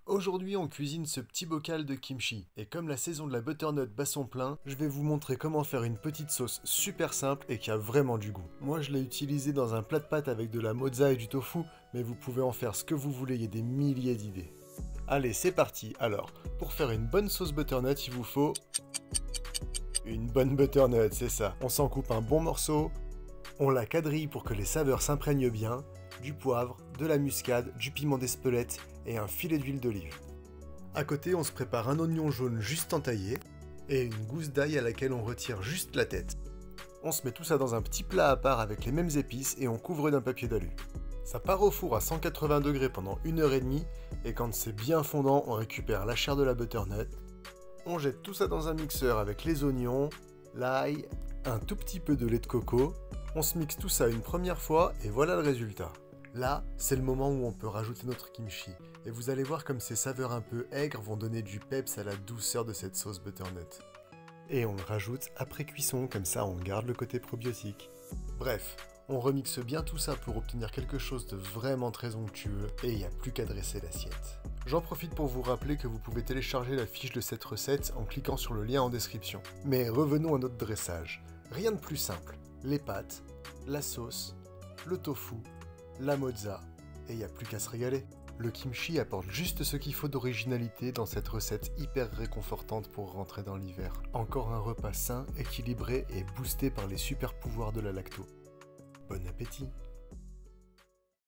Aujourd'hui on cuisine ce petit bocal de kimchi, et comme la saison de la butternut bat son plein, je vais vous montrer comment faire une petite sauce super simple et qui a vraiment du goût. Moi je l'ai utilisé dans un plat de pâtes avec de la mozza et du tofu, mais vous pouvez en faire ce que vous voulez, il y a des milliers d'idées. Allez c'est parti. Alors, pour faire une bonne sauce butternut, il vous faut une bonne butternut, c'est ça. On s'en coupe un bon morceau, on la quadrille pour que les saveurs s'imprègnent bien, du poivre, de la muscade, du piment d'Espelette et un filet d'huile d'olive. A côté, on se prépare un oignon jaune juste entaillé et une gousse d'ail à laquelle on retire juste la tête. On se met tout ça dans un petit plat à part avec les mêmes épices et on couvre d'un papier d'alu. Ça part au four à 180 degrés pendant 1h30 et quand c'est bien fondant, on récupère la chair de la butternut. On jette tout ça dans un mixeur avec les oignons, l'ail, un tout petit peu de lait de coco. On se mixe tout ça une première fois et voilà le résultat. Là, c'est le moment où on peut rajouter notre kimchi. Et vous allez voir comme ces saveurs un peu aigres vont donner du peps à la douceur de cette sauce butternut. Et on le rajoute après cuisson, comme ça on garde le côté probiotique. Bref, on remixe bien tout ça pour obtenir quelque chose de vraiment très onctueux et il n'y a plus qu'à dresser l'assiette. J'en profite pour vous rappeler que vous pouvez télécharger la fiche de cette recette en cliquant sur le lien en description. Mais revenons à notre dressage. Rien de plus simple. Les pâtes, la sauce, le tofu, la mozza, et il n'y a plus qu'à se régaler. Le kimchi apporte juste ce qu'il faut d'originalité dans cette recette hyper réconfortante pour rentrer dans l'hiver. Encore un repas sain, équilibré et boosté par les super pouvoirs de la lacto. Bon appétit!